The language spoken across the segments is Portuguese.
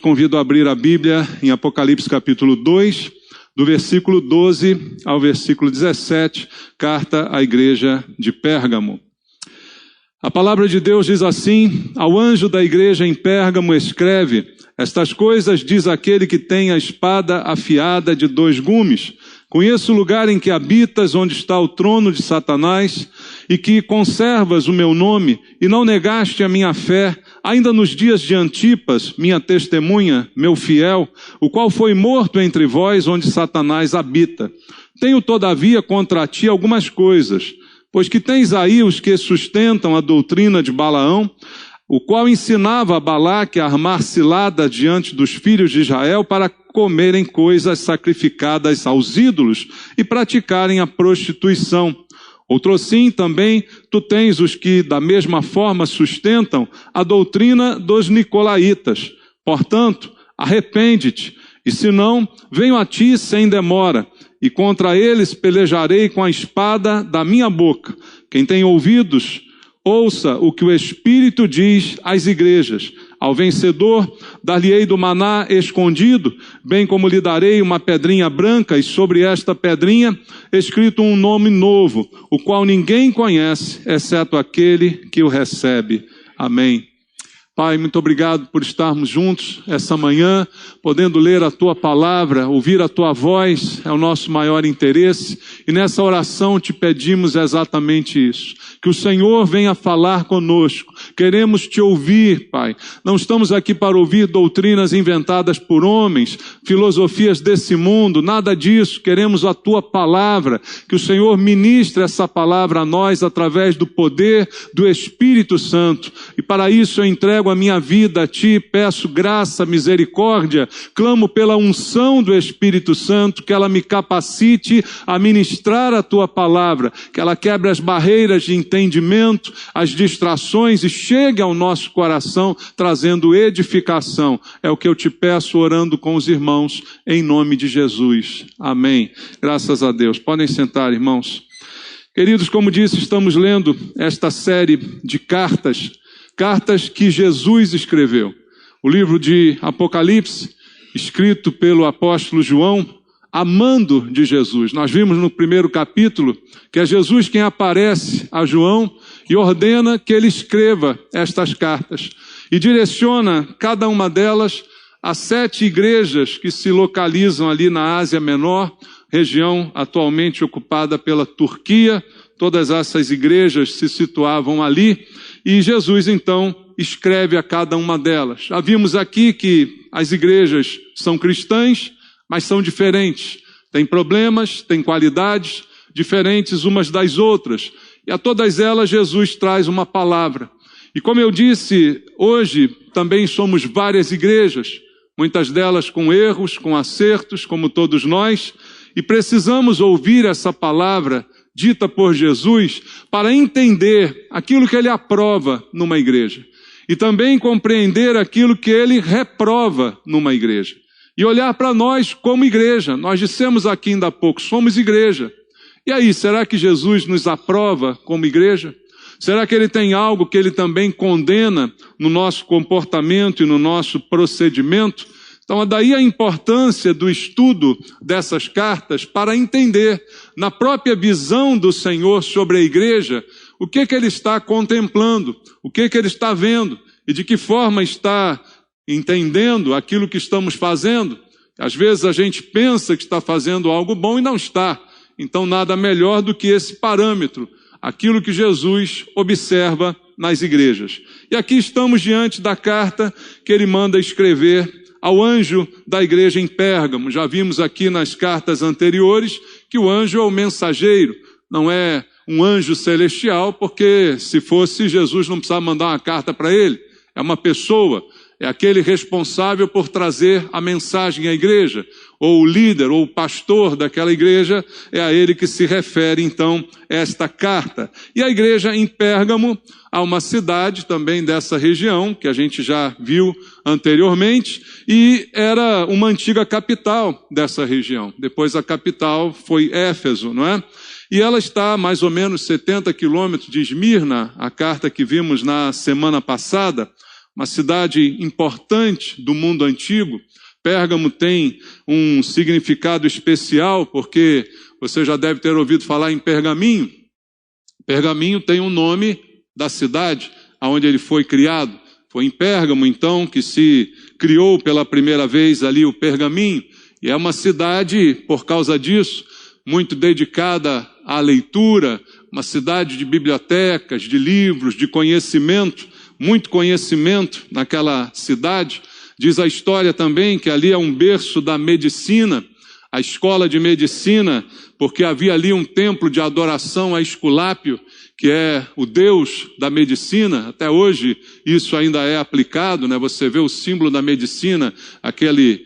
convido a abrir a Bíblia em Apocalipse capítulo 2, do versículo 12 ao versículo 17, carta à igreja de Pérgamo. A palavra de Deus diz assim: ao anjo da igreja em Pérgamo escreve: estas coisas diz aquele que tem a espada afiada de 2 gumes. Conheço o lugar em que habitas, onde está o trono de Satanás, e que conservas o meu nome, e não negaste a minha fé, ainda nos dias de Antipas, minha testemunha, meu fiel, o qual foi morto entre vós, onde Satanás habita. Tenho, todavia, contra ti algumas coisas, pois que tens aí os que sustentam a doutrina de Balaão, o qual ensinava a Balaque a armar cilada diante dos filhos de Israel para comerem coisas sacrificadas aos ídolos e praticarem a prostituição. Outrosim também tu tens os que da mesma forma sustentam a doutrina dos nicolaítas. Portanto, arrepende-te, e se não, venho a ti sem demora, e contra eles pelejarei com a espada da minha boca. Quem tem ouvidos, ouça o que o Espírito diz às igrejas. Ao vencedor, dar-lhe-ei do maná escondido, bem como lhe darei uma pedrinha branca, e sobre esta pedrinha escrito um nome novo, o qual ninguém conhece, exceto aquele que o recebe. Amém. Pai, muito obrigado por estarmos juntos essa manhã, podendo ler a Tua palavra, ouvir a Tua voz, é o nosso maior interesse. E nessa oração te pedimos exatamente isso, que o Senhor venha falar conosco. Queremos te ouvir, Pai. Não estamos aqui para ouvir doutrinas inventadas por homens, filosofias desse mundo, nada disso. Queremos a Tua palavra, que o Senhor ministre essa palavra a nós através do poder do Espírito Santo. E para isso eu entrego a minha vida a Ti, peço graça, misericórdia, clamo pela unção do Espírito Santo, que ela me capacite a ministrar a Tua palavra, que ela quebre as barreiras de entendimento, as distrações e chegue ao nosso coração trazendo edificação. É o que eu te peço orando com os irmãos, em nome de Jesus. Amém. Graças a Deus. Podem sentar, irmãos. Queridos, como disse, estamos lendo esta série de cartas que Jesus escreveu. O livro de Apocalipse, escrito pelo apóstolo João, amando de Jesus. Nós vimos no primeiro capítulo que é Jesus quem aparece a João e ordena que ele escreva estas cartas. E direciona cada uma delas a 7 igrejas que se localizam ali na Ásia Menor, região atualmente ocupada pela Turquia. Todas essas igrejas se situavam ali. E Jesus, então, escreve a cada uma delas. Já vimos aqui que as igrejas são cristãs, mas são diferentes. Têm problemas, têm qualidades diferentes umas das outras. E a todas elas Jesus traz uma palavra. E como eu disse, hoje também somos várias igrejas, muitas delas com erros, com acertos, como todos nós, e precisamos ouvir essa palavra dita por Jesus, para entender aquilo que ele aprova numa igreja. E também compreender aquilo que ele reprova numa igreja. E olhar para nós como igreja. Nós dissemos aqui ainda há pouco, somos igreja. E aí, será que Jesus nos aprova como igreja? Será que ele tem algo que ele também condena no nosso comportamento e no nosso procedimento? Então, daí a importância do estudo dessas cartas para entender, na própria visão do Senhor sobre a igreja, o que ele está contemplando, o que ele está vendo e de que forma está entendendo aquilo que estamos fazendo. Às vezes a gente pensa que está fazendo algo bom e não está. Então, nada melhor do que esse parâmetro, aquilo que Jesus observa nas igrejas. E aqui estamos diante da carta que ele manda escrever ao anjo da igreja em Pérgamo. Já vimos aqui nas cartas anteriores que o anjo é o mensageiro, não é um anjo celestial, porque se fosse, Jesus não precisava mandar uma carta para ele. É uma pessoa, é aquele responsável por trazer a mensagem à igreja, ou o líder, ou o pastor daquela igreja, é a ele que se refere, então, esta carta. E a igreja em Pérgamo, há uma cidade também dessa região, que a gente já viu anteriormente, e era uma antiga capital dessa região. Depois a capital foi Éfeso, não é? E ela está a mais ou menos 70 quilômetros de Esmirna, a carta que vimos na semana passada, uma cidade importante do mundo antigo. Pérgamo tem um significado especial, porque você já deve ter ouvido falar em pergaminho. Pergaminho tem um nome da cidade onde ele foi criado. Foi em Pérgamo, então, que se criou pela primeira vez ali o pergaminho. E é uma cidade, por causa disso, muito dedicada à leitura, uma cidade de bibliotecas, de livros, de conhecimento, muito conhecimento naquela cidade. Diz a história também que ali é um berço da medicina, a escola de medicina, porque havia ali um templo de adoração a Esculápio, que é o deus da medicina. Até hoje isso ainda é aplicado, né? Você vê o símbolo da medicina, aquele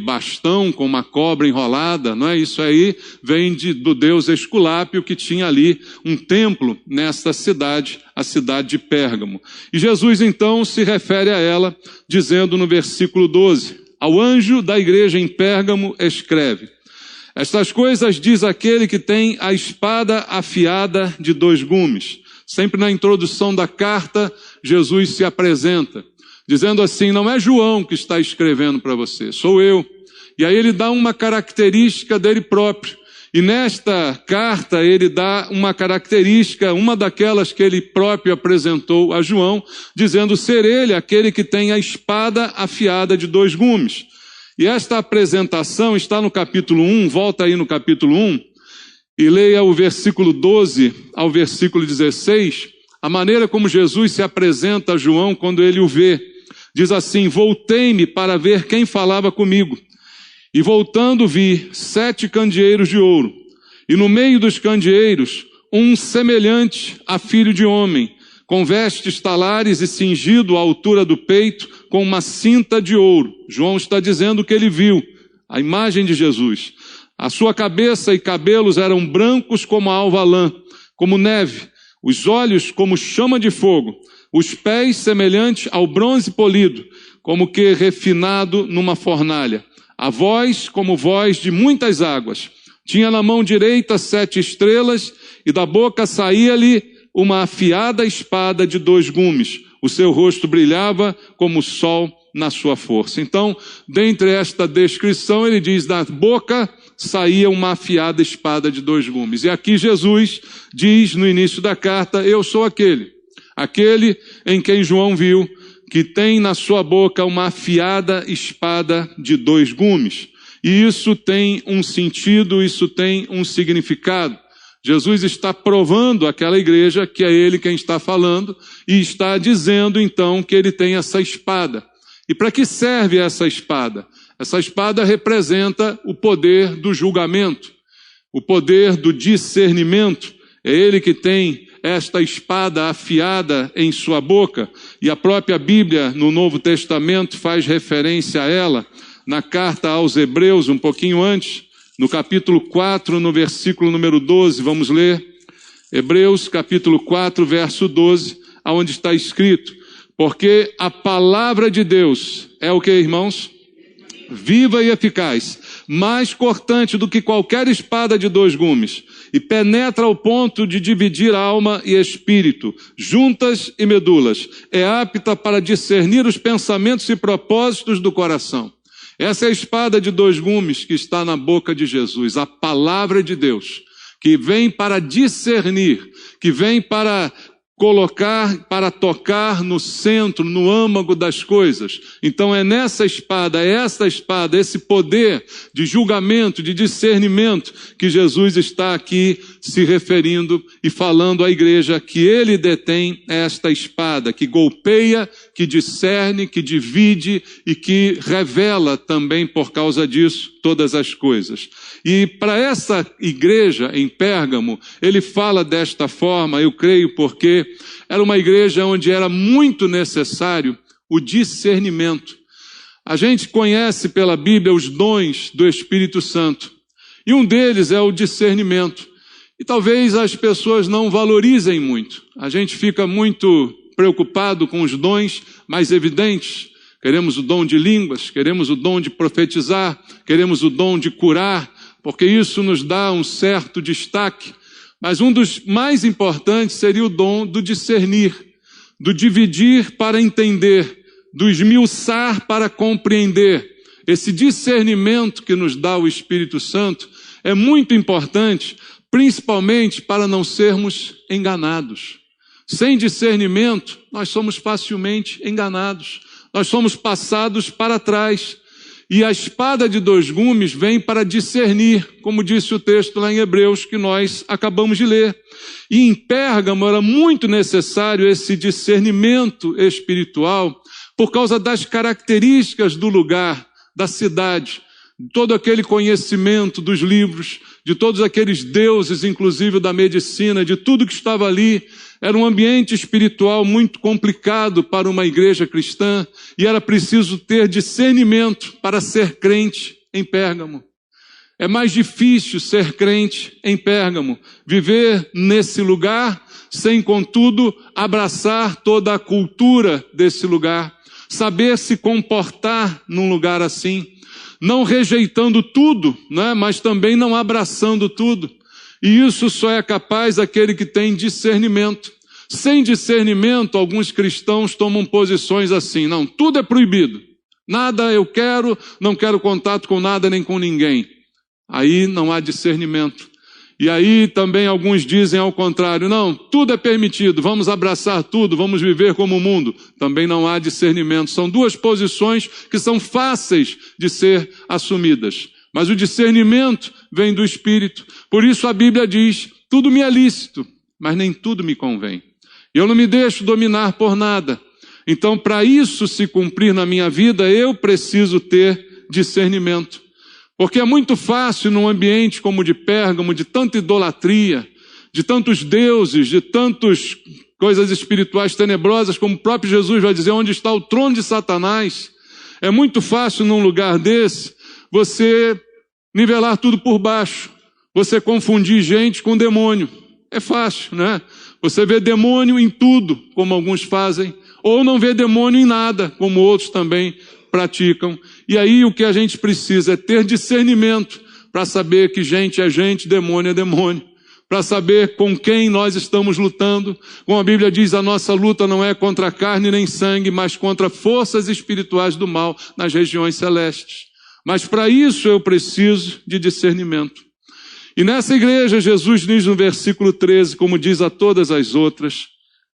bastão com uma cobra enrolada, não é? Isso aí vem do deus Esculápio, que tinha ali um templo nesta cidade, a cidade de Pérgamo. E Jesus então se refere a ela, dizendo no versículo 12, ao anjo da igreja em Pérgamo escreve: estas coisas diz aquele que tem a espada afiada de 2 gumes. Sempre na introdução da carta, Jesus se apresenta, dizendo assim, não é João que está escrevendo para você, sou eu. E aí ele dá uma característica dele próprio. E nesta carta ele dá uma característica, uma daquelas que ele próprio apresentou a João, dizendo ser ele aquele que tem a espada afiada de 2 gumes. E esta apresentação está no capítulo 1, volta aí no capítulo 1, e leia o versículo 12 ao versículo 16, a maneira como Jesus se apresenta a João quando ele o vê. Diz assim, voltei-me para ver quem falava comigo. E voltando vi 7 candeeiros de ouro, e no meio dos candeeiros, um semelhante a filho de homem, com vestes talares e cingido à altura do peito, com uma cinta de ouro. João está dizendo que ele viu a imagem de Jesus. A sua cabeça e cabelos eram brancos como a alva lã, como neve, os olhos como chama de fogo, os pés semelhantes ao bronze polido, como que refinado numa fornalha. A voz como voz de muitas águas. Tinha na mão direita 7 estrelas, e da boca saía-lhe uma afiada espada de 2 gumes. O seu rosto brilhava como o sol na sua força. Então, dentre esta descrição, ele diz, da boca saía uma afiada espada de 2 gumes. E aqui Jesus diz no início da carta, eu sou aquele em quem João viu, que tem na sua boca uma afiada espada de 2 gumes. E isso tem um sentido, isso tem um significado. Jesus está provando àquela igreja que é ele quem está falando e está dizendo então que ele tem essa espada. E para que serve essa espada? Essa espada representa o poder do julgamento, o poder do discernimento. É ele que tem esta espada afiada em sua boca, e a própria Bíblia no Novo Testamento faz referência a ela, na carta aos Hebreus, um pouquinho antes, no capítulo 4, no versículo número 12, vamos ler, Hebreus capítulo 4, verso 12, aonde está escrito, porque a palavra de Deus é o que, irmãos? Viva e eficaz, mais cortante do que qualquer espada de 2 gumes, e penetra ao ponto de dividir alma e espírito, juntas e medulas, é apta para discernir os pensamentos e propósitos do coração. Essa é a espada de 2 gumes que está na boca de Jesus, a palavra de Deus, que vem para discernir, que vem para colocar, para tocar no centro, no âmago das coisas. Então é nessa espada, é essa espada, esse poder de julgamento, de discernimento, que Jesus está aqui se referindo e falando à igreja que ele detém esta espada, que golpeia, que discerne, que divide e que revela também por causa disso todas as coisas. E para essa igreja em Pérgamo, ele fala desta forma, eu creio, porque era uma igreja onde era muito necessário o discernimento. A gente conhece pela Bíblia os dons do Espírito Santo, e um deles é o discernimento. E talvez as pessoas não valorizem muito. A gente fica muito preocupado com os dons mais evidentes. Queremos o dom de línguas, queremos o dom de profetizar, queremos o dom de curar, porque isso nos dá um certo destaque. Mas um dos mais importantes seria o dom do discernir. do dividir para entender, do esmiuçar para compreender. Esse discernimento que nos dá o Espírito Santo é muito importante, principalmente para não sermos enganados. Sem discernimento, nós somos facilmente enganados. Nós somos passados para trás. E a espada de dois gumes vem para discernir, como disse o texto lá em Hebreus, que nós acabamos de ler. E em Pérgamo era muito necessário esse discernimento espiritual por causa das características do lugar, da cidade, de todo aquele conhecimento dos livros, de todos aqueles deuses, inclusive da medicina, de tudo que estava ali. Era um ambiente espiritual muito complicado para uma igreja cristã e era preciso ter discernimento para ser crente em Pérgamo. É mais difícil ser crente em Pérgamo, viver nesse lugar sem, contudo, abraçar toda a cultura desse lugar, saber se comportar num lugar assim, não rejeitando tudo, né, mas também não abraçando tudo. E isso só é capaz aquele que tem discernimento. Sem discernimento, alguns cristãos tomam posições assim: não, tudo é proibido. Nada eu quero, não quero contato com nada nem com ninguém. Aí não há discernimento. E aí também alguns dizem ao contrário: não, tudo é permitido, vamos abraçar tudo, vamos viver como o mundo. Também não há discernimento. São duas posições que são fáceis de ser assumidas. Mas o discernimento vem do Espírito. Por isso a Bíblia diz: tudo me é lícito, mas nem tudo me convém. Eu não me deixo dominar por nada. Então, para isso se cumprir na minha vida, eu preciso ter discernimento. Porque é muito fácil num ambiente como o de Pérgamo, de tanta idolatria, de tantos deuses, de tantas coisas espirituais tenebrosas, como o próprio Jesus vai dizer, onde está o trono de Satanás. É muito fácil num lugar desse, você nivelar tudo por baixo, você confundir gente com demônio. É fácil, né? Você vê demônio em tudo, como alguns fazem, ou não vê demônio em nada, como outros também praticam. E aí o que a gente precisa é ter discernimento para saber que gente é gente, demônio é demônio. Para saber com quem nós estamos lutando. Como a Bíblia diz, a nossa luta não é contra carne nem sangue, mas contra forças espirituais do mal nas regiões celestes. Mas para isso eu preciso de discernimento. E nessa igreja, Jesus diz no versículo 13, como diz a todas as outras,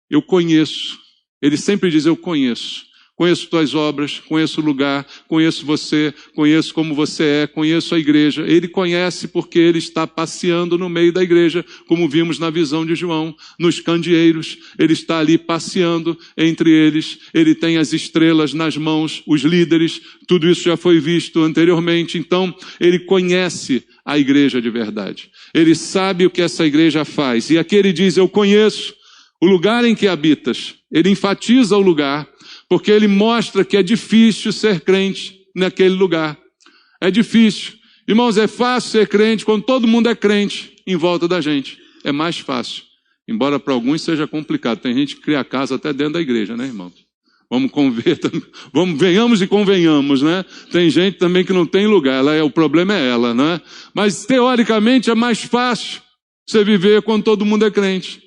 eu conheço. Ele sempre diz, eu conheço. Conheço tuas obras, conheço o lugar, conheço você, conheço como você é, conheço a igreja. Ele conhece porque ele está passeando no meio da igreja, como vimos na visão de João, nos candeeiros. Ele está ali passeando entre eles. Ele tem as estrelas nas mãos, os líderes. Tudo isso já foi visto anteriormente. Então, ele conhece a igreja de verdade. Ele sabe o que essa igreja faz. E aqui ele diz, eu conheço o lugar em que habitas. Ele enfatiza o lugar, porque ele mostra que é difícil ser crente naquele lugar. É difícil. Irmãos, é fácil ser crente quando todo mundo é crente em volta da gente. É mais fácil. Embora para alguns seja complicado. Tem gente que cria casa até dentro da igreja, né, irmãos? Venhamos e convenhamos, né? Tem gente também que não tem lugar. O problema é ela, né? Mas teoricamente é mais fácil você viver quando todo mundo é crente.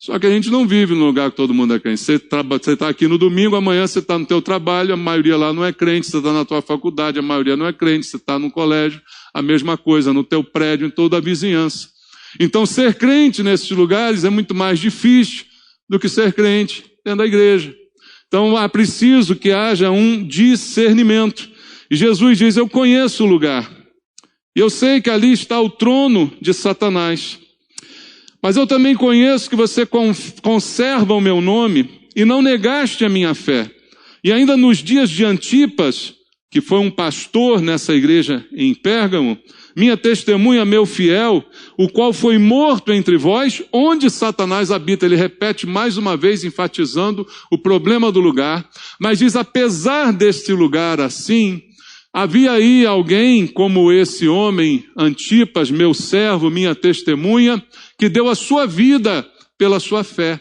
Só que a gente não vive no lugar que todo mundo é crente. Você está aqui no domingo, amanhã você está no teu trabalho, a maioria lá não é crente. Você está na tua faculdade, a maioria não é crente. Você está no colégio, a mesma coisa, no teu prédio, em toda a vizinhança. Então ser crente nesses lugares é muito mais difícil do que ser crente dentro da igreja. Então é preciso que haja um discernimento. E Jesus diz, eu conheço o lugar. E eu sei que ali está o trono de Satanás. Mas eu também conheço que você conserva o meu nome e não negaste a minha fé. E ainda nos dias de Antipas, que foi um pastor nessa igreja em Pérgamo, minha testemunha, meu fiel, o qual foi morto entre vós, onde Satanás habita. Ele repete mais uma vez, enfatizando o problema do lugar. Mas diz, apesar deste lugar assim, havia aí alguém como esse homem, Antipas, meu servo, minha testemunha, que deu a sua vida pela sua fé.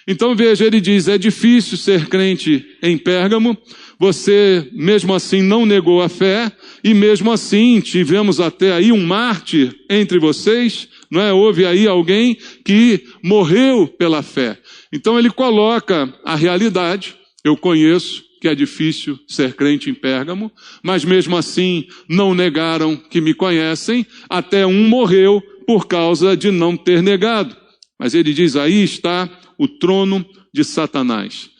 Então veja, ele diz, é difícil ser crente em Pérgamo, você mesmo assim não negou a fé, e mesmo assim tivemos até aí um mártir entre vocês, não é? Houve aí alguém que morreu pela fé. Então ele coloca a realidade. Eu conheço que é difícil ser crente em Pérgamo, mas mesmo assim não negaram que me conhecem, até um morreu por causa de não ter negado. Mas ele diz, aí está o trono de Satanás.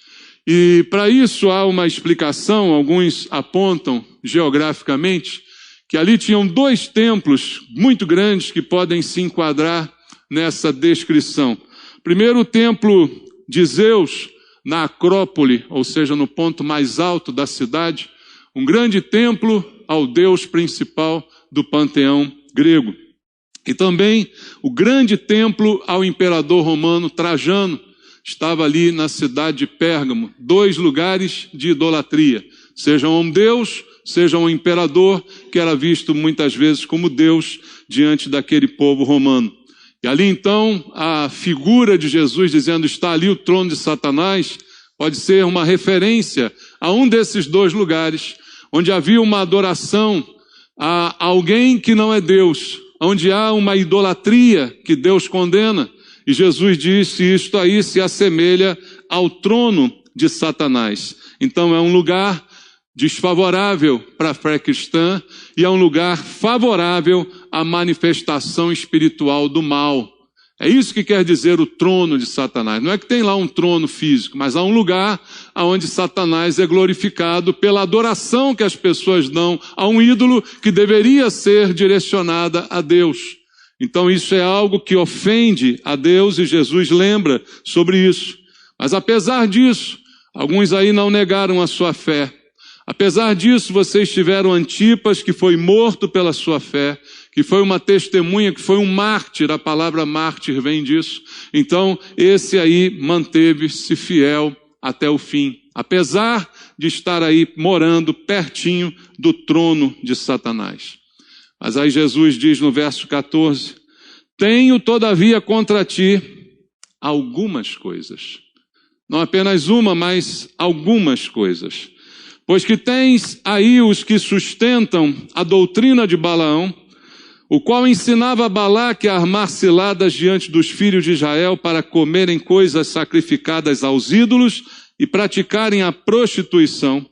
E para isso há uma explicação, alguns apontam geograficamente, que ali tinham 2 templos muito grandes que podem se enquadrar nessa descrição. Primeiro, o templo de Zeus, na Acrópole, ou seja, no ponto mais alto da cidade, um grande templo ao deus principal do panteão grego. E também o grande templo ao imperador romano Trajano, estava ali na cidade de Pérgamo, 2 lugares de idolatria, seja um deus, seja um imperador, que era visto muitas vezes como Deus diante daquele povo romano. E ali então, a figura de Jesus dizendo, está ali o trono de Satanás, pode ser uma referência a um desses 2 lugares, onde havia uma adoração a alguém que não é Deus, onde há uma idolatria que Deus condena. E Jesus disse, isto aí se assemelha ao trono de Satanás. Então é um lugar desfavorável para a fé cristã e é um lugar favorável à manifestação espiritual do mal. É isso que quer dizer o trono de Satanás. Não é que tem lá um trono físico, mas há um lugar onde Satanás é glorificado pela adoração que as pessoas dão a um ídolo que deveria ser direcionada a Deus. Então isso é algo que ofende a Deus e Jesus lembra sobre isso. Mas apesar disso, alguns aí não negaram a sua fé. Apesar disso, vocês tiveram Antipas, que foi morto pela sua fé, que foi uma testemunha, que foi um mártir, a palavra mártir vem disso. Então, esse aí manteve-se fiel até o fim, apesar de estar aí morando pertinho do trono de Satanás. Mas aí Jesus diz no verso 14, tenho todavia contra ti algumas coisas. Não apenas uma, mas algumas coisas. Pois que tens aí os que sustentam a doutrina de Balaão, o qual ensinava a Balaque a armar ciladas diante dos filhos de Israel para comerem coisas sacrificadas aos ídolos e praticarem a prostituição.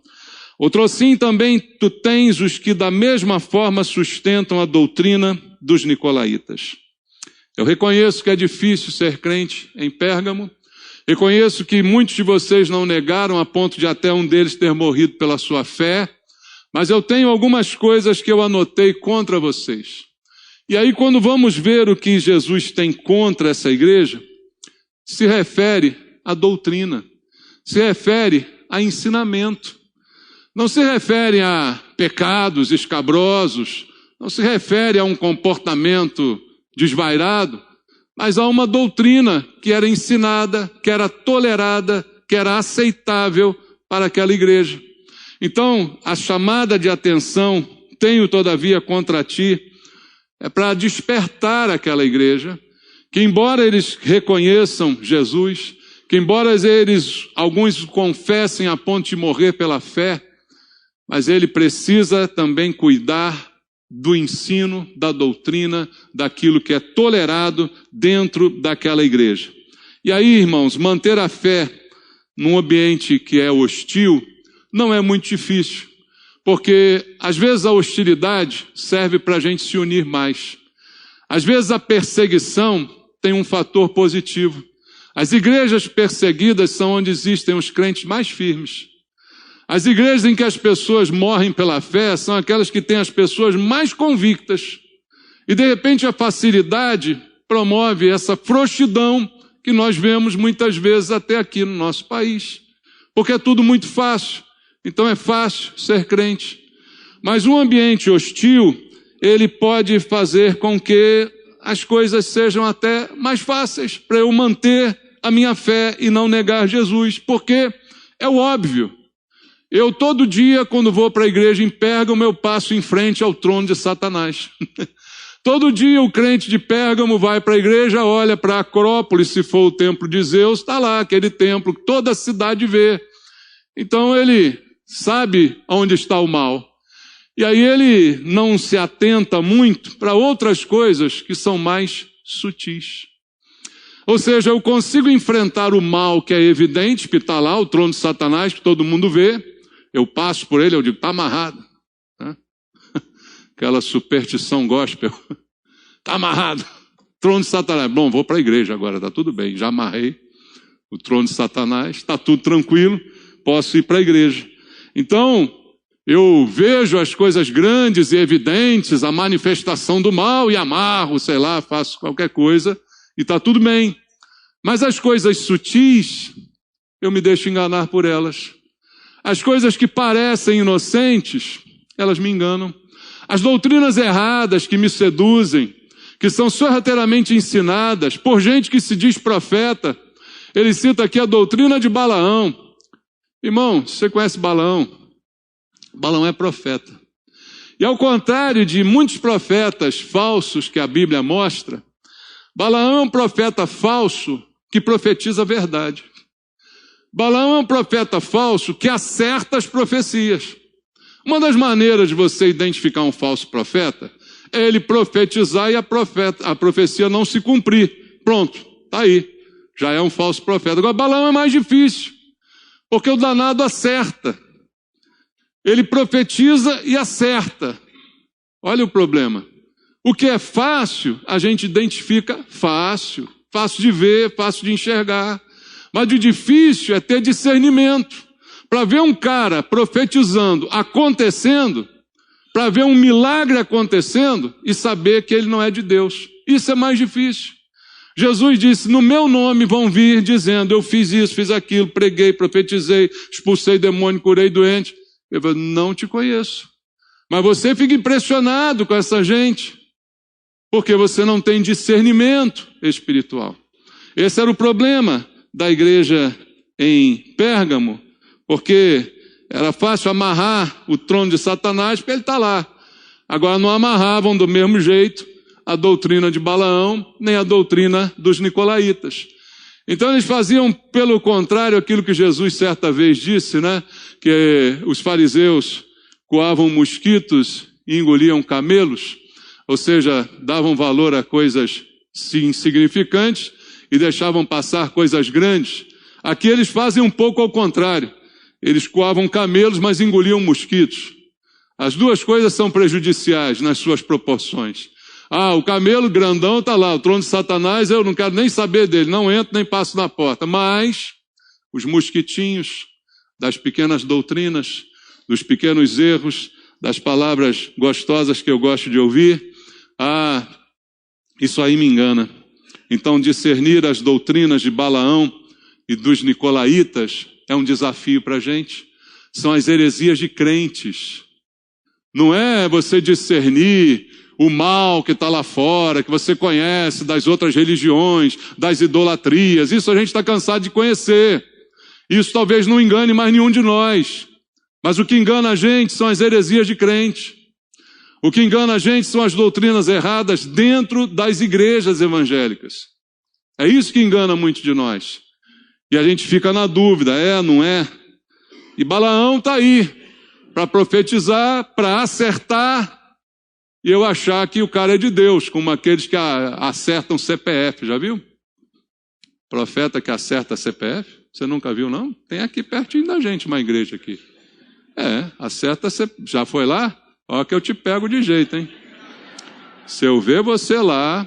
Outrosim também tu tens os que da mesma forma sustentam a doutrina dos nicolaítas. Eu reconheço que é difícil ser crente em Pérgamo. Reconheço que muitos de vocês não negaram a ponto de até um deles ter morrido pela sua fé, mas eu tenho algumas coisas que eu anotei contra vocês. E aí quando vamos ver o que Jesus tem contra essa igreja, se refere à doutrina, se refere a ensinamento, não se refere a pecados escabrosos, não se refere a um comportamento desvairado, mas há uma doutrina que era ensinada, que era tolerada, que era aceitável para aquela igreja. Então, a chamada de atenção, tenho todavia contra ti, é para despertar aquela igreja, que embora eles reconheçam Jesus, que embora alguns confessem a ponto de morrer pela fé, mas ele precisa também cuidar do ensino, da doutrina, daquilo que é tolerado dentro daquela igreja. E aí, irmãos, manter a fé num ambiente que é hostil não é muito difícil, porque às vezes a hostilidade serve para a gente se unir mais. Às vezes a perseguição tem um fator positivo. As igrejas perseguidas são onde existem os crentes mais firmes. As igrejas em que as pessoas morrem pela fé são aquelas que têm as pessoas mais convictas. E de repente a facilidade promove essa frouxidão que nós vemos muitas vezes até aqui no nosso país. Porque é tudo muito fácil. Então é fácil ser crente. Mas um ambiente hostil, ele pode fazer com que as coisas sejam até mais fáceis para eu manter a minha fé e não negar Jesus. Porque é o óbvio. Eu todo dia, quando vou para a igreja em Pérgamo, eu passo em frente ao trono de Satanás. Todo dia o crente de Pérgamo vai para a igreja, olha para a Acrópole, se for o templo de Zeus, está lá aquele templo que toda a cidade vê. Então ele sabe onde está o mal. E aí ele não se atenta muito para outras coisas que são mais sutis. Ou seja, eu consigo enfrentar o mal que é evidente, que está lá, o trono de Satanás, que todo mundo vê. Eu passo por ele, eu digo, está amarrado. Aquela superstição gospel. Está amarrado. Trono de Satanás. Bom, vou para a igreja agora, está tudo bem. Já amarrei o trono de Satanás, está tudo tranquilo, posso ir para a igreja. Então, eu vejo as coisas grandes e evidentes, a manifestação do mal e amarro, sei lá, faço qualquer coisa e está tudo bem. Mas as coisas sutis, eu me deixo enganar por elas. As coisas que parecem inocentes, elas me enganam. As doutrinas erradas que me seduzem, que são sorrateiramente ensinadas por gente que se diz profeta. Ele cita aqui a doutrina de Balaão. Irmão, você conhece Balaão? Balaão é profeta. E ao contrário de muitos profetas falsos que a Bíblia mostra, Balaão é um profeta falso que profetiza a verdade. Balaão é um profeta falso que acerta as profecias. Uma das maneiras de você identificar um falso profeta é ele profetizar e a profecia não se cumprir. Pronto, está aí. Já é um falso profeta. Agora, Balaão é mais difícil, porque o danado acerta. Ele profetiza e acerta. Olha o problema. O que é fácil, a gente identifica fácil. Fácil de ver, fácil de enxergar. Mas o difícil é ter discernimento. Para ver um cara profetizando, acontecendo, para ver um milagre acontecendo e saber que ele não é de Deus. Isso é mais difícil. Jesus disse, no meu nome vão vir dizendo, eu fiz isso, fiz aquilo, preguei, profetizei, expulsei demônio, curei doente. Eu falo, não te conheço. Mas você fica impressionado com essa gente, porque você não tem discernimento espiritual. Esse era o problema da igreja em Pérgamo, porque era fácil amarrar o trono de Satanás, porque ele está lá. Agora não amarravam do mesmo jeito a doutrina de Balaão, nem a doutrina dos nicolaítas. Então eles faziam, pelo contrário, aquilo que Jesus certa vez disse, né? Que os fariseus coavam mosquitos e engoliam camelos, ou seja, davam valor a coisas insignificantes e deixavam passar coisas grandes. Aqui eles fazem um pouco ao contrário. Eles coavam camelos, mas engoliam mosquitos. As duas coisas são prejudiciais nas suas proporções. O camelo grandão está lá, o trono de Satanás, eu não quero nem saber dele, não entro nem passo na porta. Mas os mosquitinhos das pequenas doutrinas, dos pequenos erros, das palavras gostosas que eu gosto de ouvir, isso aí me engana. Então discernir as doutrinas de Balaão e dos nicolaítas é um desafio para a gente. São as heresias de crentes. Não é você discernir o mal que está lá fora, que você conhece das outras religiões, das idolatrias. Isso a gente está cansado de conhecer. Isso talvez não engane mais nenhum de nós. Mas o que engana a gente são as heresias de crente. O que engana a gente são as doutrinas erradas dentro das igrejas evangélicas. É isso que engana muito de nós. E a gente fica na dúvida, não é? E Balaão está aí, para profetizar, para acertar, e eu achar que o cara é de Deus, como aqueles que acertam CPF, já viu? Profeta que acerta CPF, você nunca viu não? Tem aqui pertinho da gente uma igreja aqui. Acerta CPF, já foi lá? Ó que eu te pego de jeito, hein? Se eu ver você lá,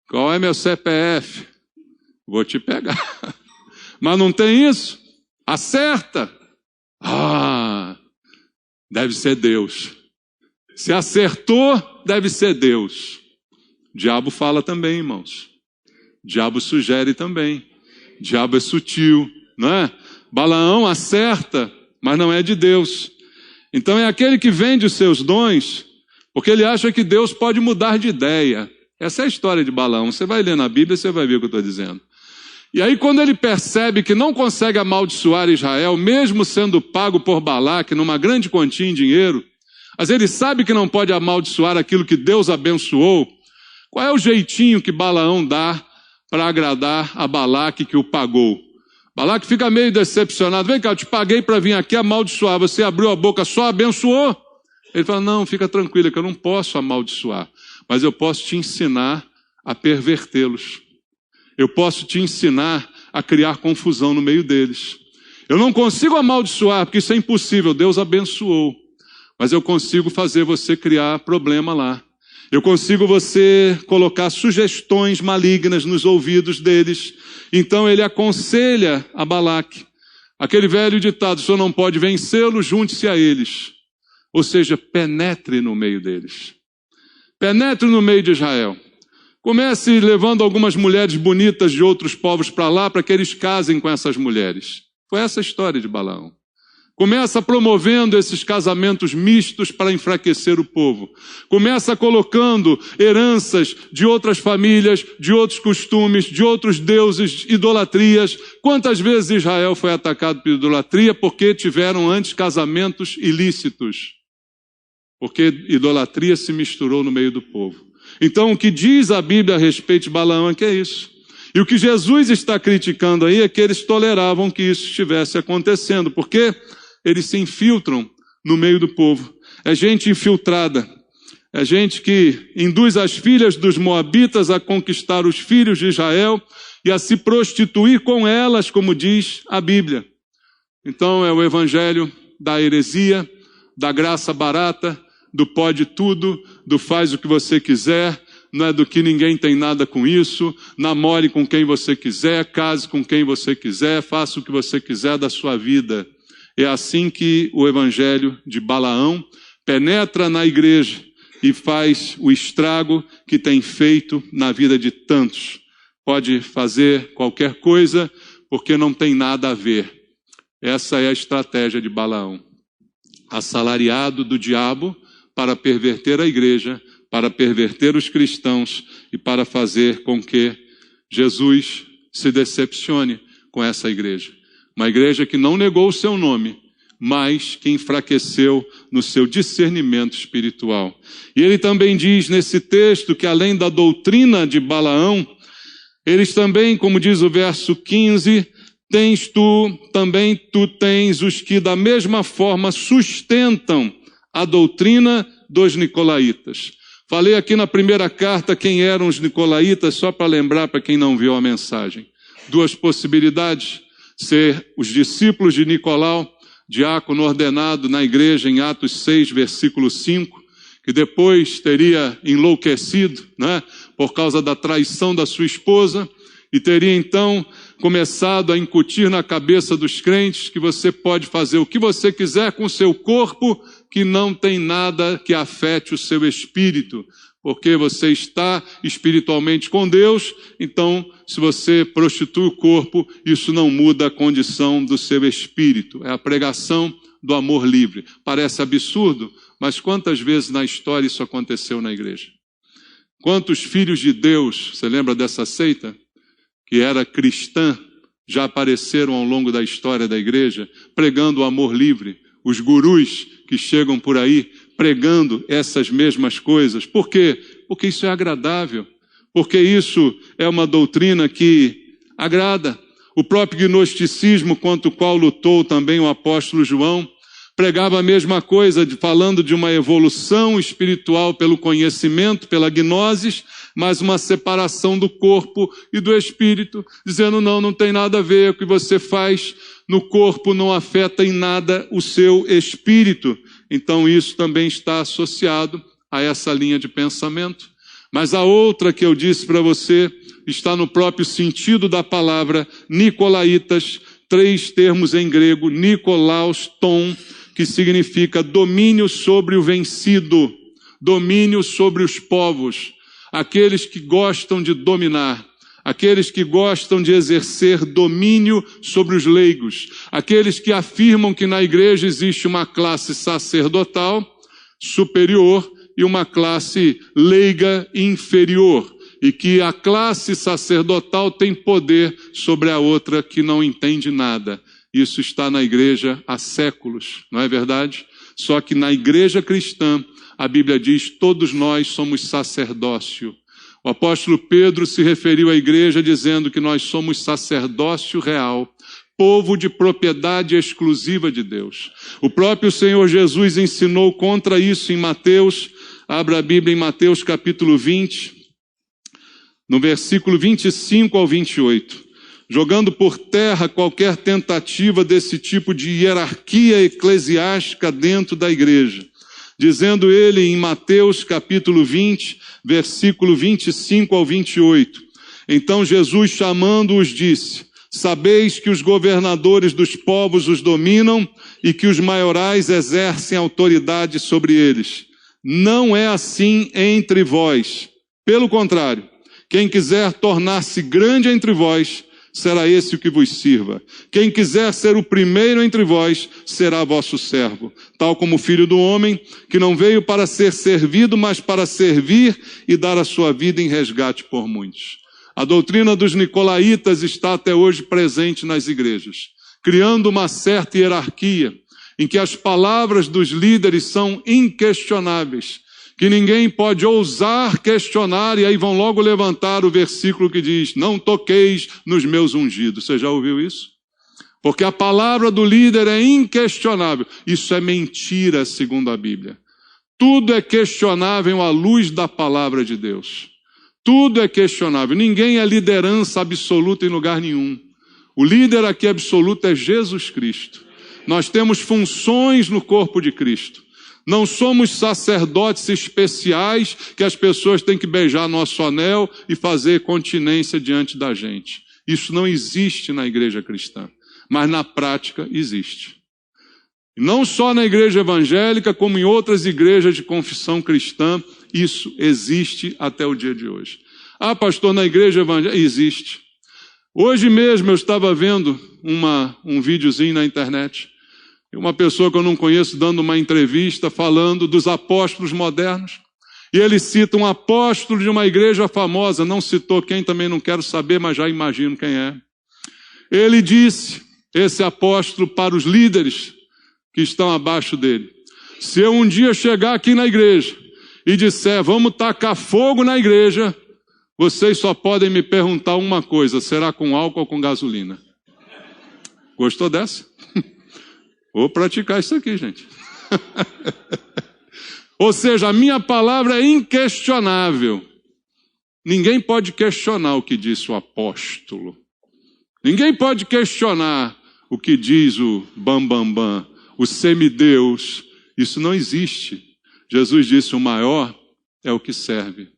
qual é meu CPF? Vou te pegar. Mas não tem isso? Acerta. Deve ser Deus. Se acertou, deve ser Deus. O diabo fala também, irmãos. O diabo sugere também. O diabo é sutil, não é? Balaão acerta, mas não é de Deus. Então é aquele que vende os seus dons, porque ele acha que Deus pode mudar de ideia. Essa é a história de Balaão. Você vai ler na Bíblia e você vai ver o que eu estou dizendo. E aí quando ele percebe que não consegue amaldiçoar Israel, mesmo sendo pago por Balaque numa grande quantia em dinheiro, mas ele sabe que não pode amaldiçoar aquilo que Deus abençoou, qual é o jeitinho que Balaão dá para agradar a Balaque que o pagou? Balaque fica meio decepcionado. Vem cá, eu te paguei para vir aqui amaldiçoar, você abriu a boca, só abençoou? Ele fala, não, fica tranquilo que eu não posso amaldiçoar, mas eu posso te ensinar a pervertê-los. Eu posso te ensinar a criar confusão no meio deles. Eu não consigo amaldiçoar, porque isso é impossível, Deus abençoou. Mas eu consigo fazer você criar problema lá. Eu consigo você colocar sugestões malignas nos ouvidos deles. Então ele aconselha a Balaque. Aquele velho ditado, o senhor não pode vencê-lo, junte-se a eles. Ou seja, penetre no meio deles. Penetre no meio de Israel. Comece levando algumas mulheres bonitas de outros povos para lá, para que eles casem com essas mulheres. Foi essa a história de Balaão. Começa promovendo esses casamentos mistos para enfraquecer o povo. Começa colocando heranças de outras famílias, de outros costumes, de outros deuses, idolatrias. Quantas vezes Israel foi atacado por idolatria? Porque tiveram antes casamentos ilícitos. Porque idolatria se misturou no meio do povo. Então o que diz a Bíblia a respeito de Balaão é que é isso. E o que Jesus está criticando aí é que eles toleravam que isso estivesse acontecendo. Porque eles se infiltram no meio do povo. É gente infiltrada. É gente que induz as filhas dos moabitas a conquistar os filhos de Israel e a se prostituir com elas, como diz a Bíblia. Então é o evangelho da heresia, da graça barata, do pode tudo, do faz o que você quiser, não é do que ninguém tem nada com isso, namore com quem você quiser, case com quem você quiser, faça o que você quiser da sua vida. É assim que o evangelho de Balaão penetra na igreja e faz o estrago que tem feito na vida de tantos. Pode fazer qualquer coisa porque não tem nada a ver. Essa é a estratégia de Balaão. Assalariado do diabo para perverter a igreja, para perverter os cristãos e para fazer com que Jesus se decepcione com essa igreja. Uma igreja que não negou o seu nome, mas que enfraqueceu no seu discernimento espiritual. E ele também diz nesse texto que além da doutrina de Balaão, eles também, como diz o verso 15, tu tens os que da mesma forma sustentam a doutrina dos nicolaítas. Falei aqui na primeira carta quem eram os nicolaítas, só para lembrar para quem não viu a mensagem. Duas possibilidades: ser os discípulos de Nicolau, diácono ordenado na igreja em Atos 6, versículo 5, que depois teria enlouquecido, né, por causa da traição da sua esposa, e teria então começado a incutir na cabeça dos crentes que você pode fazer o que você quiser com o seu corpo, que não tem nada que afete o seu espírito, porque você está espiritualmente com Deus. Então, se você prostitui o corpo, isso não muda a condição do seu espírito. É a pregação do amor livre. Parece absurdo, mas quantas vezes na história isso aconteceu na igreja? Quantos filhos de Deus, você lembra dessa seita, que era cristã, já apareceram ao longo da história da igreja, pregando o amor livre? Os gurus que chegam por aí pregando essas mesmas coisas. Por quê? Porque isso é agradável. Porque isso é uma doutrina que agrada. O próprio gnosticismo, contra o qual lutou também o apóstolo João, pregava a mesma coisa, falando de uma evolução espiritual pelo conhecimento, pela gnosis, mas uma separação do corpo e do espírito, dizendo não tem nada a ver, o que você faz no corpo não afeta em nada o seu espírito. Então isso também está associado a essa linha de pensamento. Mas a outra que eu disse para você está no próprio sentido da palavra Nicolaitas, 3 termos em grego, Nikolaos, ton, que significa domínio sobre o vencido, domínio sobre os povos, aqueles que gostam de dominar, aqueles que gostam de exercer domínio sobre os leigos, aqueles que afirmam que na igreja existe uma classe sacerdotal superior e uma classe leiga inferior, e que a classe sacerdotal tem poder sobre a outra que não entende nada. Isso está na igreja há séculos, não é verdade? Só que na igreja cristã, a Bíblia diz, todos nós somos sacerdócio. O apóstolo Pedro se referiu à igreja dizendo que nós somos sacerdócio real, povo de propriedade exclusiva de Deus. O próprio Senhor Jesus ensinou contra isso em Mateus. Abra a Bíblia em Mateus capítulo 20. no versículo 25 ao 28, jogando por terra qualquer tentativa desse tipo de hierarquia eclesiástica dentro da igreja. Dizendo ele em Mateus capítulo 20, versículo 25 ao 28. Então Jesus, chamando-os, disse: sabeis que os governadores dos povos os dominam e que os maiorais exercem autoridade sobre eles. Não é assim entre vós. Pelo contrário, quem quiser tornar-se grande entre vós, será esse o que vos sirva. Quem quiser ser o primeiro entre vós, será vosso servo. Tal como o Filho do Homem, que não veio para ser servido, mas para servir e dar a sua vida em resgate por muitos. A doutrina dos nicolaítas está até hoje presente nas igrejas, criando uma certa hierarquia, em que as palavras dos líderes são inquestionáveis, que ninguém pode ousar questionar, e aí vão logo levantar o versículo que diz: não toqueis nos meus ungidos. Você já ouviu isso? Porque a palavra do líder é inquestionável. Isso é mentira, segundo a Bíblia. Tudo é questionável à luz da palavra de Deus. Tudo é questionável. Ninguém é liderança absoluta em lugar nenhum. O líder aqui absoluto é Jesus Cristo. Nós temos funções no corpo de Cristo. Não somos sacerdotes especiais que as pessoas têm que beijar nosso anel e fazer continência diante da gente. Isso não existe na igreja cristã, mas na prática existe. Não só na igreja evangélica, como em outras igrejas de confissão cristã, isso existe até o dia de hoje. Ah, pastor, na igreja evangélica existe. Hoje mesmo eu estava vendo um videozinho na internet. Uma pessoa que eu não conheço dando uma entrevista falando dos apóstolos modernos. E ele cita um apóstolo de uma igreja famosa, não citou quem, também não quero saber, mas já imagino quem é. Ele disse, esse apóstolo, para os líderes que estão abaixo dele: se eu um dia chegar aqui na igreja e disser, vamos tacar fogo na igreja, vocês só podem me perguntar uma coisa: será com álcool ou com gasolina? Gostou dessa? Vou praticar isso aqui, gente. Ou seja, a minha palavra é inquestionável. Ninguém pode questionar o que disse o apóstolo. Ninguém pode questionar o que diz o bambambam, o semideus. Isso não existe. Jesus disse: o maior é o que serve.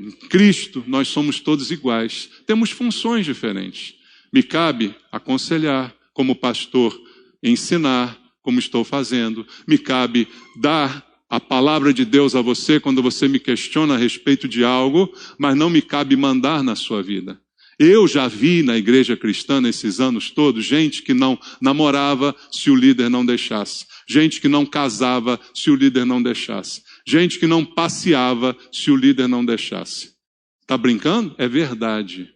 Em Cristo, nós somos todos iguais. Temos funções diferentes. Me cabe aconselhar como pastor, ensinar, como estou fazendo. Me cabe dar a palavra de Deus a você quando você me questiona a respeito de algo, mas não me cabe mandar na sua vida. Eu já vi na igreja cristã nesses anos todos gente que não namorava se o líder não deixasse, gente que não casava se o líder não deixasse, gente que não passeava se o líder não deixasse. Está brincando? É verdade.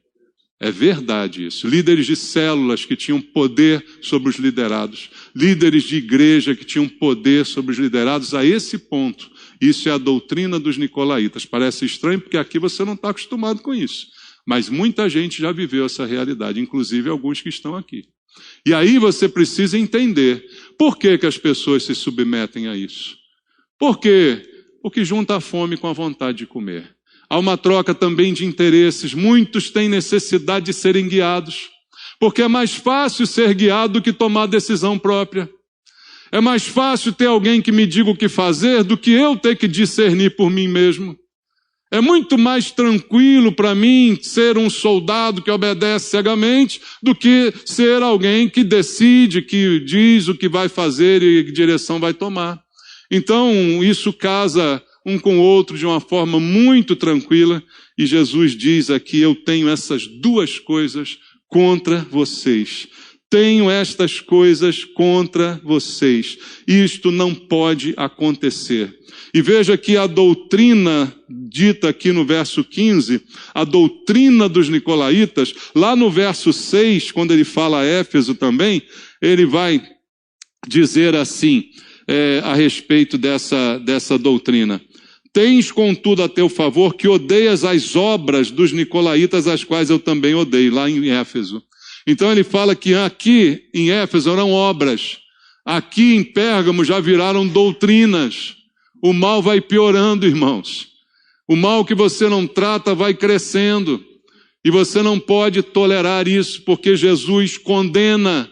É verdade isso. Líderes de células que tinham poder sobre os liderados. Líderes de igreja que tinham poder sobre os liderados a esse ponto. Isso é a doutrina dos nicolaítas. Parece estranho porque aqui você não está acostumado com isso. Mas muita gente já viveu essa realidade, inclusive alguns que estão aqui. E aí você precisa entender por que as pessoas se submetem a isso. Por quê? Porque junta a fome com a vontade de comer. Há uma troca também de interesses. Muitos têm necessidade de serem guiados, porque é mais fácil ser guiado do que tomar decisão própria. É mais fácil ter alguém que me diga o que fazer do que eu ter que discernir por mim mesmo. É muito mais tranquilo para mim ser um soldado que obedece cegamente do que ser alguém que decide, que diz o que vai fazer e que direção vai tomar. Então, isso casa um com o outro de uma forma muito tranquila, e Jesus diz aqui: eu tenho essas duas coisas contra vocês. Tenho estas coisas contra vocês. Isto não pode acontecer. E veja que a doutrina dita aqui no verso 15, a doutrina dos nicolaítas, lá no verso 6, quando ele fala a Éfeso também, ele vai dizer assim, a respeito dessa doutrina: tens, contudo, a teu favor que odeias as obras dos nicolaítas, as quais eu também odeio, lá em Éfeso. Então ele fala que aqui em Éfeso eram obras, aqui em Pérgamo já viraram doutrinas. O mal vai piorando, irmãos. O mal que você não trata vai crescendo. E você não pode tolerar isso, porque Jesus condena,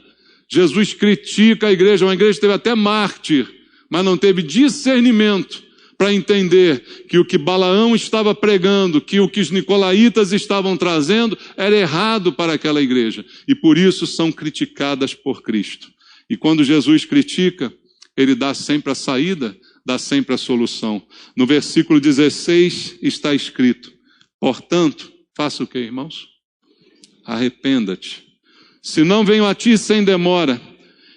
Jesus critica a igreja. Uma igreja que teve até mártir, mas não teve discernimento para entender que o que Balaão estava pregando, que o que os nicolaítas estavam trazendo, era errado para aquela igreja. E por isso são criticadas por Cristo. E quando Jesus critica, ele dá sempre a saída, dá sempre a solução. No versículo 16 está escrito: portanto, faça o que, irmãos? Arrependa-te. Se não venho a ti sem demora,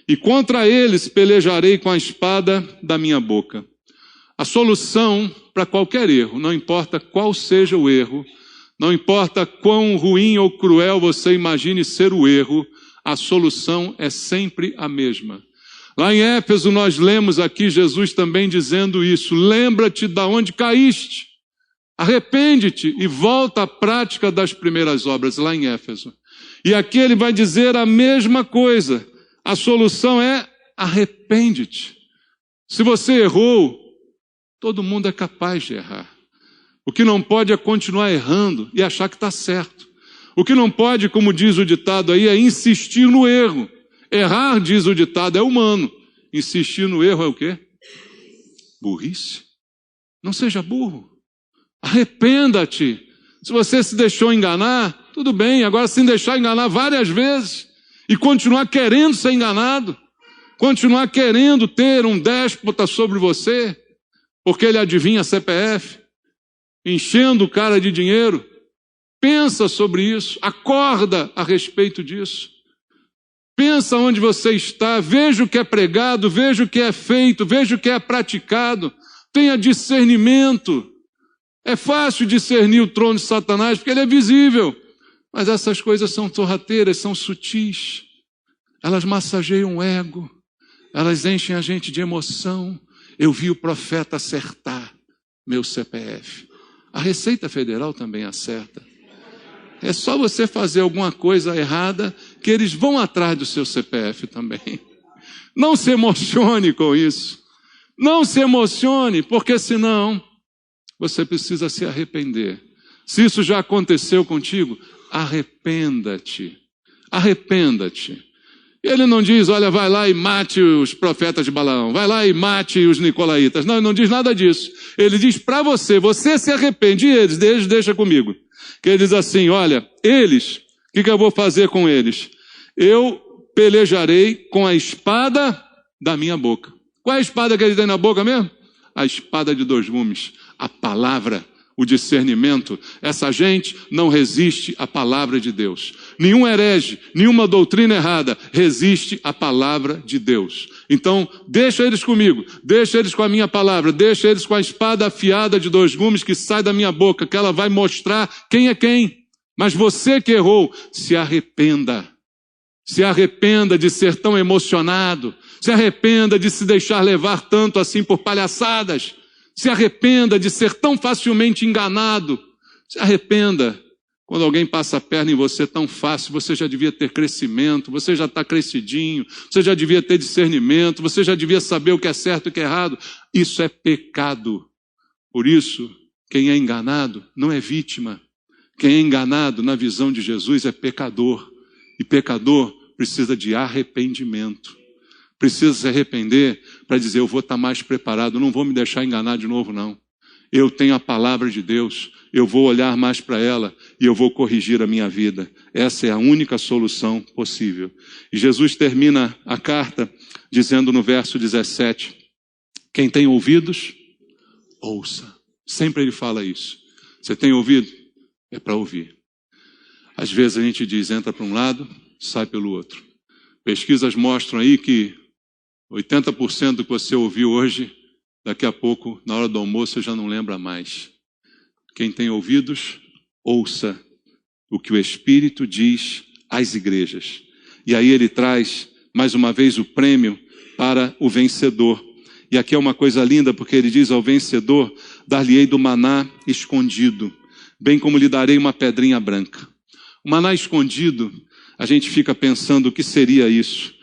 e contra eles pelejarei com a espada da minha boca. A solução para qualquer erro, não importa qual seja o erro, não importa quão ruim ou cruel você imagine ser o erro, a solução é sempre a mesma. Lá em Éfeso nós lemos aqui Jesus também dizendo isso: lembra-te de onde caíste, arrepende-te e volta à prática das primeiras obras, lá em Éfeso. E aqui ele vai dizer a mesma coisa. A solução é arrepende-te. Se você errou, todo mundo é capaz de errar. O que não pode é continuar errando e achar que está certo. O que não pode, como diz o ditado aí, é insistir no erro. Errar, diz o ditado, é humano. Insistir no erro é o quê? Burrice. Não seja burro. Arrependa-te. Se você se deixou enganar, tudo bem. Agora, se deixar enganar várias vezes e continuar querendo ser enganado, continuar querendo ter um déspota sobre você, porque ele adivinha CPF, enchendo o cara de dinheiro, pensa sobre isso, acorda a respeito disso. Pensa onde você está, veja o que é pregado, veja o que é feito, veja o que é praticado. Tenha discernimento. É fácil discernir o trono de Satanás, porque ele é visível. Mas essas coisas são sorrateiras, são sutis. Elas massageiam o ego, elas enchem a gente de emoção. Eu vi o profeta acertar meu CPF. A Receita Federal também acerta. É só você fazer alguma coisa errada que eles vão atrás do seu CPF também. Não se emocione com isso. Não se emocione, porque senão você precisa se arrepender. Se isso já aconteceu contigo, arrependa-te. Arrependa-te. Ele não diz, olha, vai lá e mate os profetas de Balaão, vai lá e mate os nicolaítas. Não, ele não diz nada disso. Ele diz para você, você se arrepende, e eles deixa comigo. Que ele diz assim, olha, eles, o que eu vou fazer com eles? Eu pelejarei com a espada da minha boca. Qual é a espada que ele tem na boca mesmo? A espada de dois gumes, a palavra, o discernimento. Essa gente não resiste à palavra de Deus. Nenhum herege, nenhuma doutrina errada resiste à palavra de Deus. Então, deixa eles comigo, deixa eles com a minha palavra, deixa eles com a espada afiada de dois gumes que sai da minha boca, que ela vai mostrar quem é quem. Mas você que errou, se arrependa. Se arrependa de ser tão emocionado, se arrependa de se deixar levar tanto assim por palhaçadas, se arrependa de ser tão facilmente enganado, se arrependa quando alguém passa a perna em você tão fácil. Você já devia ter crescimento, você já está crescidinho, você já devia ter discernimento, você já devia saber o que é certo e o que é errado. Isso é pecado. Por isso, quem é enganado não é vítima. Quem é enganado na visão de Jesus é pecador. E pecador precisa de arrependimento. Precisa se arrepender para dizer, eu vou estar mais preparado, não vou me deixar enganar de novo, não. Eu tenho a palavra de Deus, eu vou olhar mais para ela e eu vou corrigir a minha vida. Essa é a única solução possível. E Jesus termina a carta dizendo no verso 17, quem tem ouvidos, ouça. Sempre ele fala isso. Você tem ouvido? É para ouvir. Às vezes a gente diz, entra para um lado, sai pelo outro. Pesquisas mostram aí que 80% do que você ouviu hoje, daqui a pouco, na hora do almoço, você já não lembra mais. Quem tem ouvidos, ouça o que o Espírito diz às igrejas. E aí ele traz, mais uma vez, o prêmio para o vencedor. E aqui é uma coisa linda, porque ele diz ao vencedor, dar-lhe-ei do maná escondido, bem como lhe darei uma pedrinha branca. O maná escondido, a gente fica pensando o que seria isso.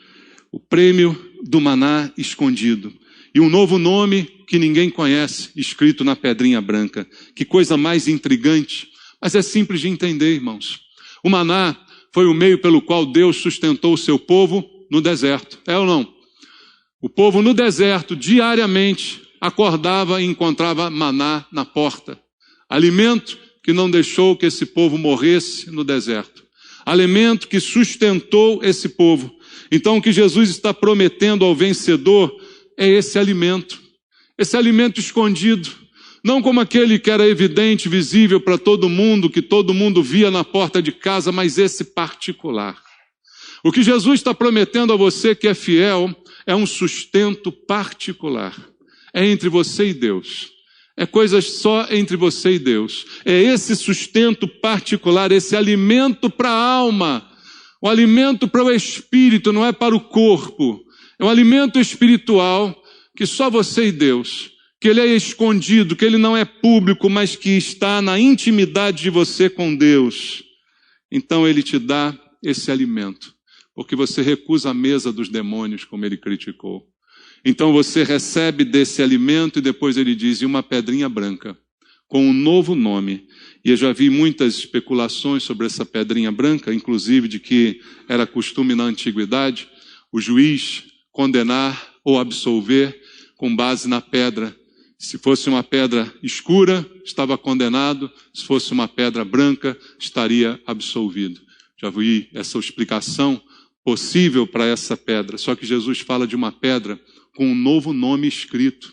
O prêmio do maná escondido. e um novo nome que ninguém conhece, escrito na pedrinha branca. Que coisa mais intrigante, mas é simples de entender, irmãos. O maná foi o meio pelo qual Deus sustentou o seu povo no deserto, é ou não? O povo no deserto, diariamente, acordava e encontrava maná na porta. Alimento que não deixou que esse povo morresse no deserto. Alimento que sustentou esse povo. Então o que Jesus está prometendo ao vencedor é esse alimento escondido. Não como aquele que era evidente, visível para todo mundo, que todo mundo via na porta de casa, mas esse particular. O que Jesus está prometendo a você que é fiel é um sustento particular. É entre você e Deus. É coisas só entre você e Deus. É esse sustento particular, esse alimento para a alma. O alimento para o espírito, não é para o corpo. É um alimento espiritual que só você e Deus. Que ele é escondido, que ele não é público, mas que está na intimidade de você com Deus. Então ele te dá esse alimento. Porque você recusa a mesa dos demônios, como ele criticou. Então você recebe desse alimento e depois ele diz, e uma pedrinha branca, com um novo nome. E eu já vi muitas especulações sobre essa pedrinha branca, inclusive de que era costume na antiguidade, o juiz condenar ou absolver com base na pedra. Se fosse uma pedra escura, estava condenado. Se fosse uma pedra branca, estaria absolvido. Já vi essa explicação possível para essa pedra. Só que Jesus fala de uma pedra com um novo nome escrito.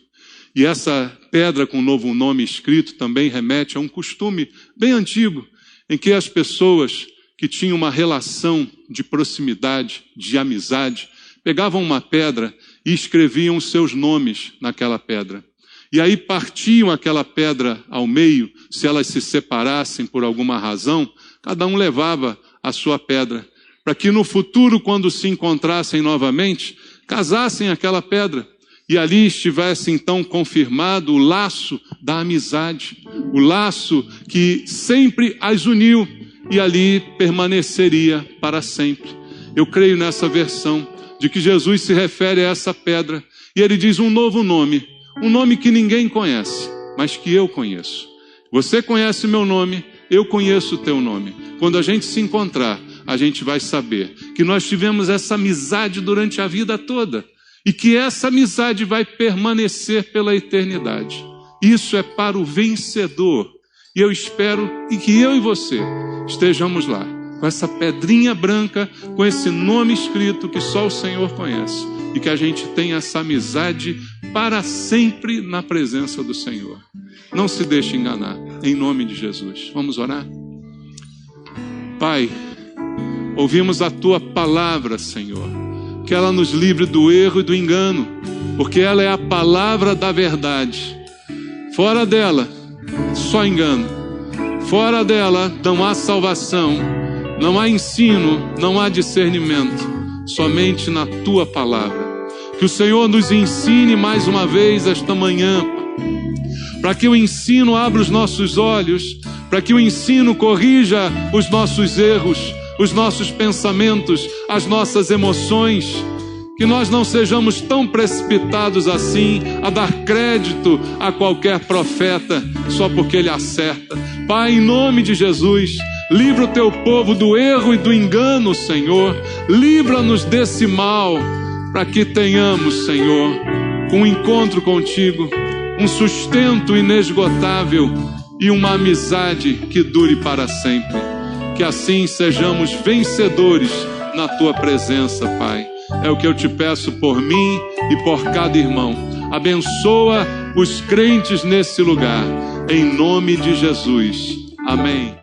E essa pedra com um novo nome escrito também remete a um costume bem antigo, em que as pessoas que tinham uma relação de proximidade, de amizade, pegavam uma pedra e escreviam os seus nomes naquela pedra. E aí partiam aquela pedra ao meio, se elas se separassem por alguma razão, cada um levava a sua pedra, para que no futuro, quando se encontrassem novamente, casassem aquela pedra. E ali estivesse então confirmado o laço da amizade, o laço que sempre as uniu e ali permaneceria para sempre. Eu creio nessa versão de que Jesus se refere a essa pedra e ele diz um novo nome. Um nome que ninguém conhece, mas que eu conheço. Você conhece meu nome, eu conheço o teu nome. Quando a gente se encontrar, a gente vai saber que nós tivemos essa amizade durante a vida toda e que essa amizade vai permanecer pela eternidade. Isso é para o vencedor. E eu espero que eu e você estejamos lá, com essa pedrinha branca, com esse nome escrito que só o Senhor conhece. E que a gente tenha essa amizade para sempre na presença do Senhor. Não se deixe enganar, em nome de Jesus. Vamos orar? Pai, ouvimos a Tua palavra, Senhor. Que ela nos livre do erro e do engano, porque ela é a palavra da verdade. Fora dela, só engano. Fora dela, não há salvação, não há ensino, não há discernimento. Somente na Tua palavra. Que o Senhor nos ensine mais uma vez esta manhã, para que o ensino abra os nossos olhos, para que o ensino corrija os nossos erros, os nossos pensamentos, as nossas emoções, que nós não sejamos tão precipitados assim a dar crédito a qualquer profeta só porque ele acerta. Pai, em nome de Jesus, livra o teu povo do erro e do engano, Senhor. Livra-nos desse mal, para que tenhamos, Senhor, um encontro contigo, um sustento inesgotável e uma amizade que dure para sempre. Que assim sejamos vencedores na Tua presença, Pai. É o que eu te peço por mim e por cada irmão. Abençoa os crentes nesse lugar, em nome de Jesus. Amém.